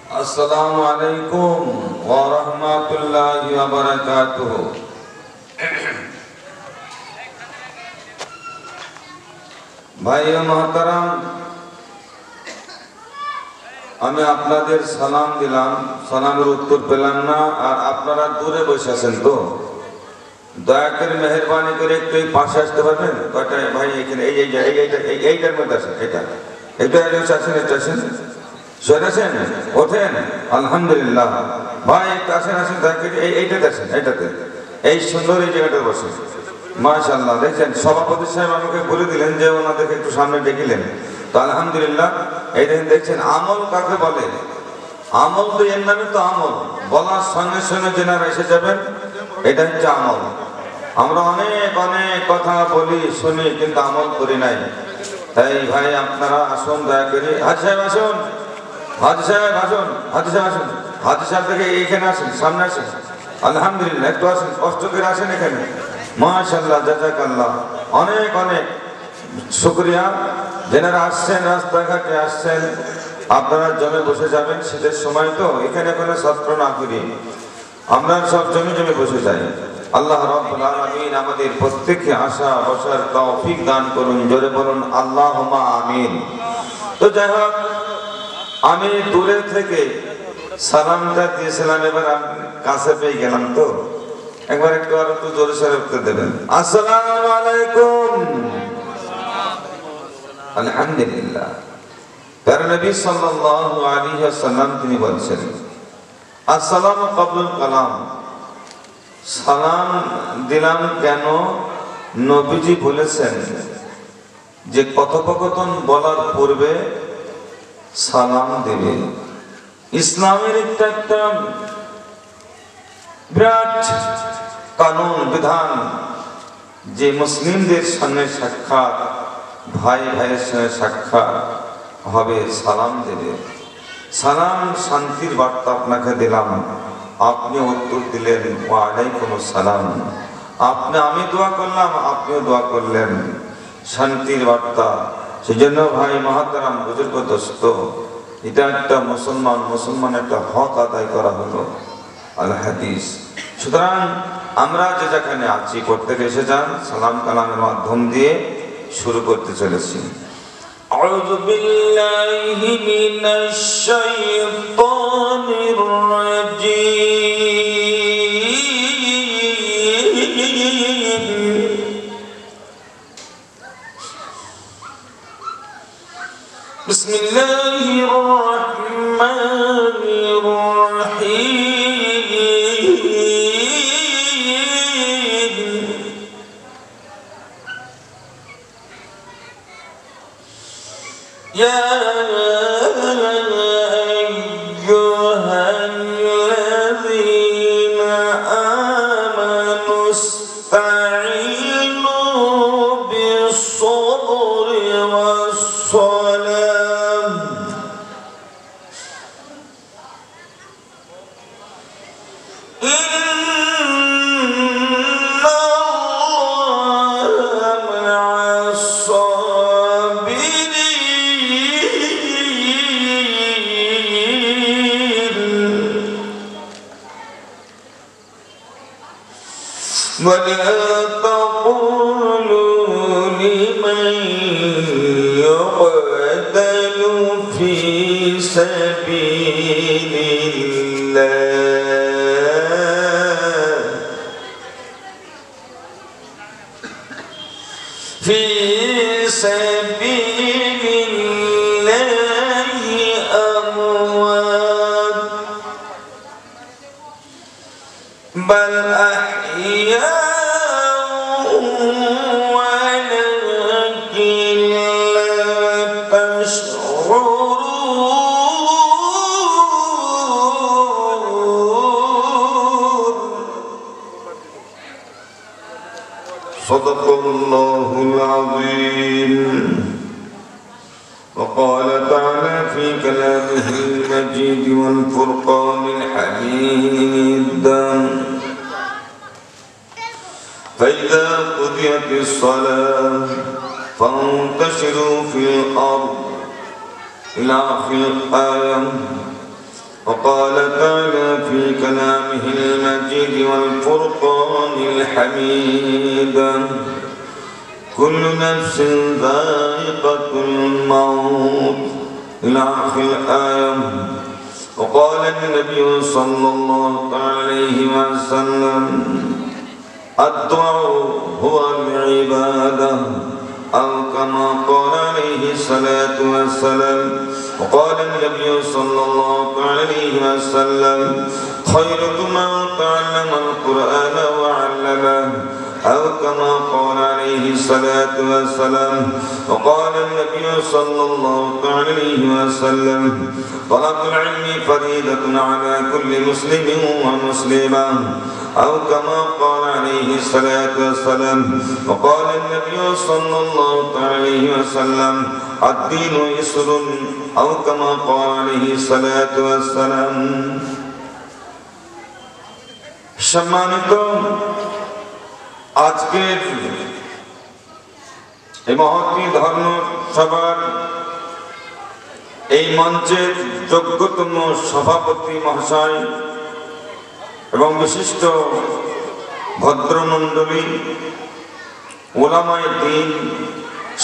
अस्सलामु अलैकुम व रहमतुल्लाहि व बरकातुहू। भाइयों मोहतरम, আমি আপনাদের সালাম দিলাম, সালামের উত্তর পেলাম না, আর আপনারা দূরে বসে আছেন। তো দয়া করে মেহেরবানি করে একটু এই পাশে আসতে পারবেন? কয়টা ভাই এখানে এইটার মধ্যে আসেন, এটা আসেন, এটা আসেন, সরেছেন, ওঠেন। আলহামদুলিল্লাহ ভাই, একটু আসেন, দয়া করে এইটাতে আসেন, এইটাতে, এই সুন্দর এই জায়গাটা বসে। মাশাআল্লাহ, দেখছেন সভাপতি সাহেব আমাকে বলে দিলেন যে ওনাদেরকে একটু সামনে ডেকিলেন। তো আলহামদুলিল্লাহ, এই দেখছেন আমল কাকে বলে? আমল তো এর নামে তো আমল, বলার সঙ্গে সঙ্গে যেনারা এসে যাবেন, এটা হচ্ছে আমল। আমরা অনেক অনেক কথা বলি শুনি, কিন্তু আমল করি নাই। তাই ভাই আপনারা আসুন, দয়া করে। হাজি সাহেব আসুন, হাজি সাহেব আসুন, হাজি সাহেব আসুন, হাজি সাহেব থেকে এইখানে আসেন, সামনে আসেন। আলহামদুলিল্লাহ, একটু আসেন, কষ্ট করে আসেন এখানে। মাশাআল্লাহ, জাযাকাল্লাহ, অনেক অনেক শুকরিয়া। যেনারা আসছেন, রাস্তাঘাটে আসছেন, আপনারা জমে বসে যাবেন। শীতের সময় তো এখানে কোনো সত্র না করি, আমরা সব জমে জমে বসে যাই। আল্লাহ রাব্বুল আলামিন আমাদের প্রত্যেককে আসা বসার তৌফিক দান করুন। জোরে বলুন আল্লাহুম্মা আমিন। তো যাই হোক, আমি দূরে থেকে সালামটা দিয়েছিলাম, এবার কাছে পেয়ে গেলাম। তো একবার একটু আর একটু জোরে সরে উত্তর দেবেন। আসসালামু আলাইকুম। আলহামদুলিল্লাহ। প্যারা নবী সাল্লাল্লাহু আলাইহি ওয়াসাল্লাম তিনি বলছেন, আসসালামু ক্বাবলুল কালাম। সালাম দিলাম কেন? নবীজি বলেছেন যে কথোপকথন বলার পূর্বে সালাম দেবে। ইসলামের একটা বিরাট কানুন বিধান, যে মুসলিমদের সঙ্গে সাক্ষাৎ, ভাই ভাইয়ের সঙ্গে সাক্ষাৎ হবে, সালাম দেবে। সালাম শান্তির বার্তা আপনাকে দিলাম, আপনি উত্তর দিলেন ওয়া আলাইকুম আসসালাম। আমি দোয়া করলাম, আপনিও দোয়া করলেন, শান্তির বার্তা। সেজন্য ভাই মহতারাম, বুজুর্গ দোস্ত, এটা একটা মুসলমান একটা হক আদায় করা হলো, আল হাদিস। সুতরাং আমরা যে যেখানে আছি, প্রত্যেকে এসে যান, সালাম কালামের মাধ্যম দিয়ে শুরু করতে চলেছি। আউযু বিল্লাহি মিনাশ শাইতানির রাজীম। বিসমিল্লাহির রাহমানির রাহিম। ইয়া আইয়ুহাল্লাযীনা আমানু ইসতাঈনু বিস-সাবরি ওয়াস-সালাহ। ولا تقولوا لمن يقتل في سبيل الله في سبيل الله أموات بل أحياء ولكن لا تشعرون. صدق الله العظيم. وقال تعالى في كلامه المجيد والفرقان الحميد: فإذا قضيت الصلاة فانتشروا في الأرض إلى آخر الآية. وقال تعالى في كلامه المجيد والفرقان الحميد كل نفس ذائقة الموت إلى آخر الآية. وقال النبي صلى الله عليه وسلم الدعاء هو العبادة أو كما قال عليه الصلاة والسلام. وقال النبي صلى الله عليه وسلم خيركم من تعلم القرآن وعلمه أو كما قال عليه الصلاة والسلام. وقال النبي صلى الله عليه وسلم طلب العلم فريضة على كل مسلم ومسلمة أو كما قال عليه الصلاة والسلام. وقال النبي صلى الله عليه وسلم الدين يسر أو كما قال عليه الصلاة والسلام. সম্মানিত আজকের এই মহতী ধর্ম সভার এই মঞ্চের যোগ্যতম সভাপতি মহাশয় এবং বিশিষ্ট ভদ্রমণ্ডলী, ওলামায়ে দ্বীন,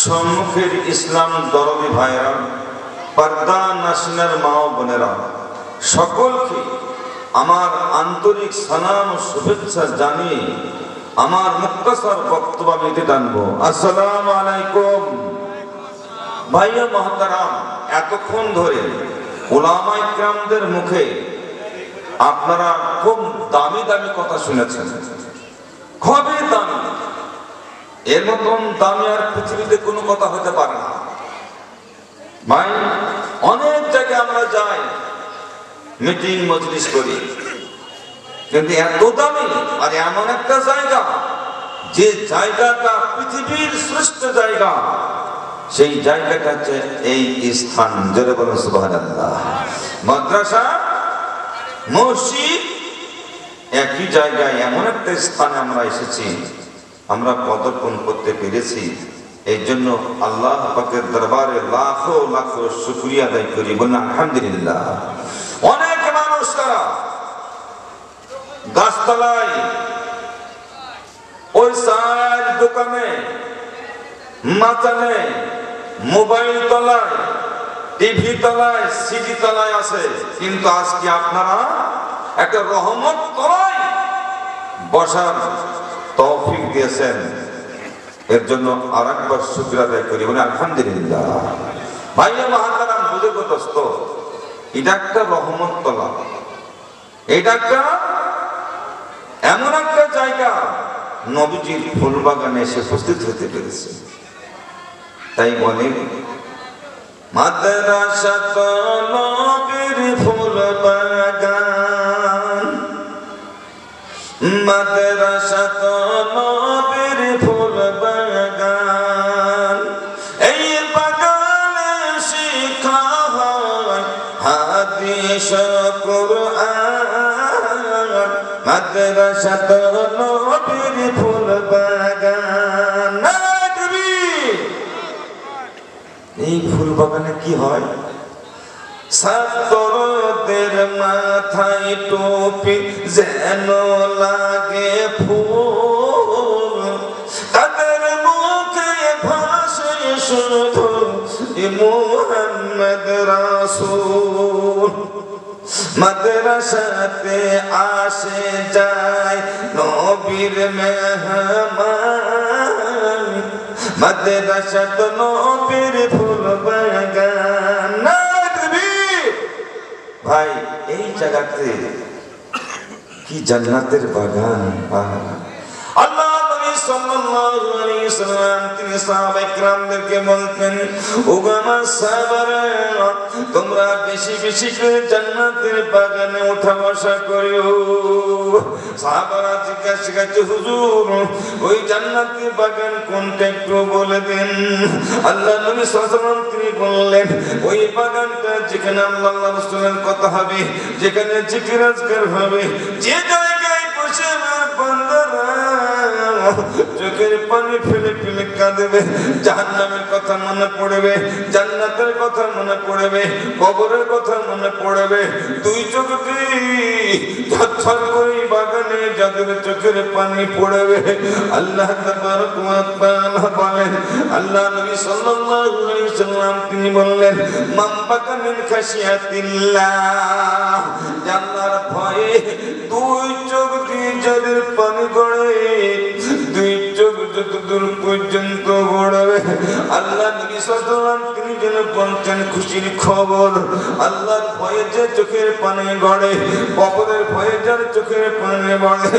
সম্মুখের ইসলাম দরদি ভাইরা, পর্দা নাশিনার মা ও বোনেরা, সকলকে আমার আন্তরিক সালাম ও শুভেচ্ছা জানিয়ে আমার মুক্তাসার বক্তব্য আমি টানবো। আসসালামু আলাইকুম। ভাইয়া মহতারাম, এতক্ষণ ধরে উলামায়ে কিরামদের মুখে আপনারা খুব দামি দামি কথা শুনেছেন, খুবই দামি। এর মতন দামি আর পৃথিবীতে কোনো কথা হতে পারে না। ভাই, অনেক জায়গায় আমরা যাই, মিটিং মজলিস করি, কিন্তু এত দামি আর এমন একটা জায়গা, যে জায়গাটা পৃথিবীর শ্রেষ্ঠ জায়গা, সেই জায়গাটা হচ্ছে এই স্থান। জোরে বলুন সুবহানাল্লাহ। মাদ্রাসা, মসজিদ, একই জায়গায় এমন একটা স্থানে আমরা এসেছি, আমরা পদার্পণ করতে পেরেছি। এই জন্য আল্লাহ পাকের দরবারে লাখো লাখো শুকরিয়া আদায় করি, বলুন আলহামদুলিল্লাহ। অনেক মানুষ তারা গাছতলায়, ওই চায়ের দোকানে, মাচানে, মোবাইল তলায়, টিভি তলায়, সিডি তলায় আছে, কিন্তু আজকে আপনারা একটা রহমত তলায় বসার তৌফিক দিয়েছেন। এর জন্য আরেকবার শুকরিয়া আদায় করি, বলে আলহামদুলিল্লাহ। ভাইয়া মহাতারাম, বুজুর্গদোস্ত, এটা একটা রহমত তলা, এটা একটা এমন একটা জায়গা, নবীজির ফুল বাগানে এসে উপস্থিত হতে পেরেছে। তাই বলে মাদ্রাসা তো নবীর ফুল বাগান, মাদ্রাসা তো নবীর ফুল বাগান, এই বাগানে শিক্ষা হয় হাদিস কুরআন, মাদ্রাসা তো নবীর ফুল বাগান। এই ফুল বাগানে কি হয়? ছাত্রদের মাথায় টুপি যেন লাগে ফুল, তাদের মুখে ভাসে শুধু মুহাম্মদ রাসূল। মাদ্রাসাতে আসে যায় নবীর মেহমান, মাদ্রাসা তো নবীর ফুল বাগান। ভাই, এই জায়গাতে কি জান্নাতের বাগান! আল্লাহ নবী সাল্লাল্লাহু আলাইহি ওয়াসাল্লাম তিনি সাহাবায়ে কিরামদেরকে বলতেন, ওগো আমার সাহাবারা, তোমরা বেশি বেশি করে জান্নাতের বাগানে ওঠা বসা করো। সাহাবারা জিজ্ঞাসা করছে, হুজুর, ওই জান্নাতের বাগান কোনটা একটু বলে দেন। আল্লাহ নবী সাল্লাল্লাহু আলাইহি ওয়াসাল্লাম তিনি বললেন, ওই বাগানটা যেখানে আল্লাহ রাসূলের কথা হবে, যেখানে জিকির আজকার হবে, যে জায়গায় বসে আমার বান্দারা চোখের পানি ফেলে ফেলে কাঁদবে, জাহান্নামের কথা মনে পড়বে, জান্নাতের কথা মনে পড়বে, কবরের কথা মনে পড়বে, দুই চোখ ওই বাগানে যাদের চোখের পানি পড়বে আল্লাহ তাবারক ওয়া তাআলা বলেন, আল্লাহ নবী সাল্লাল্লাহু আলাইহি ওয়াসাল্লাম তিনি বললেন, মান বাকা মিন খাশিয়াতিল্লাহ, আল্লাহর ভয়ে দুই চোখ দিয়ে যাদের পানি গড়ে, দুই চোখ যত দূর পর্যন্ত গড়াবে আল্লাহ নবী সাল্লাল্লাহু আলাইহি ওয়াসাল্লাম তিনি যেন বলছেন খুশির খবর, আল্লাহর ভয়ে যে চোখের পানি গড়ে, কবরের ভয়ে যার চোখের পানি গড়ে,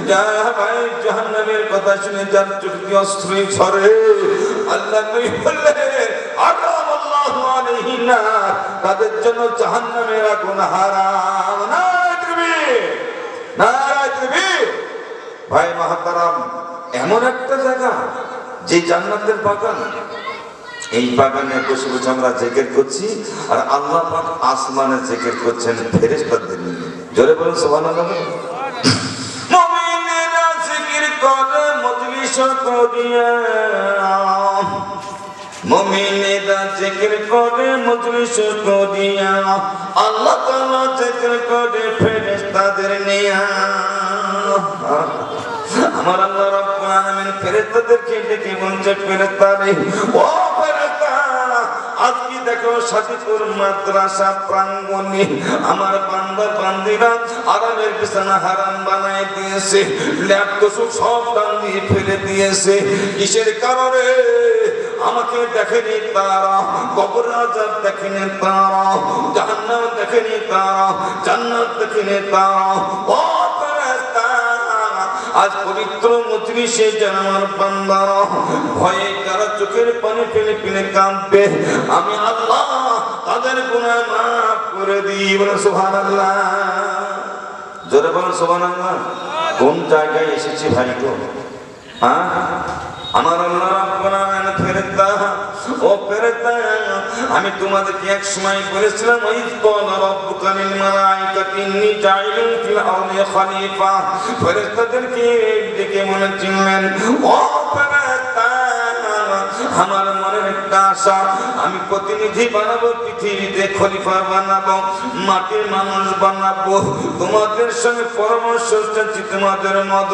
যারা ভাই জাহান্নামের কথা শুনে যার চোখ দিয়ে অশ্রু ঝরে, আল্লাহ নবী বললেন আল্লাহু আলাইহি না, তাদের জন্য জাহান্নামের আগুন হারাম। নারায়ে তাকবীর, নারায়ে তাকবীর। ভাই মুহতারাম, এমন একটা জায়গা যে জান্নাতের বাগান, এই বাগানে বসে বসে আমরা জিকির করছি আর আল্লাহ পাক আসমানে জিকির করছেন ফেরেশতাদের নিয়ে। জোরে বলুন সুবহানাল্লাহ। মুমিনেরা জিকির করে মজলিস করিয়া, মুমিনেরা জিকির করে মজলিস করিয়া, আল্লাহ তাআলা জিকির করে ফেরেশতাদের নিয়ে। আমার আল্লাহ রাব্বুল আলামিন ফেরেশতাদেরকে ডেকে বলছে, ফেরেশতারে ও ফেরেশতা, আজকে দেখো সাদিপুর মাদ্রাসা প্রাঙ্গণে আমার বান্দা বান্দিরা আরামের বিছানা হারাম বানায় দিয়েছে, ল্যাপটপ সব টান দিয়ে ফেলে দিয়েছে। কিসের কারণে? আমাকে দেখেনি তারা, কবর আযাব দেখেনি তারা, জাহান্নাম দেখেনি তারা, জান্নাত দেখেনি তারা। ও ফেরেশতা, আজ পবিত্র মজলিসে যেন আমার বান্দারা ভয়ে যারা চোখের পানি ফেলে ফেলে কাঁদবে, আমি আল্লাহ তাদের গুনাহ মাফ করে দিই। বলে সুবহানাল্লাহ। জোরে বলুন সুবহানাল্লাহ। কোন জায়গায় এসেছি ভাই গো? হ্যাঁ, আমার আল্লাহ রাব্বুল আলামিন ফেরেশতা, ও ফেরেশতা, আমি তোমাদেরকে এক সময় বলেছিলাম, ওয়াইদ ক্বালা রাব্বুকা লিল মালাইকাতি ইন্নী জাইলুন ফিল আরদি খলিফা। ফেরেশতাদেরকে ডেকে বলেছিলেন, ও ফেরেশতা, আমার মনের একটা আশা, আমি প্রতিনিধি বানাবো, পৃথিবীতে খলিফা বানাবো, মাটির মানুষ বানাবো, তোমাদের সঙ্গে পরামর্শ চাচ্ছি, তোমাদের মত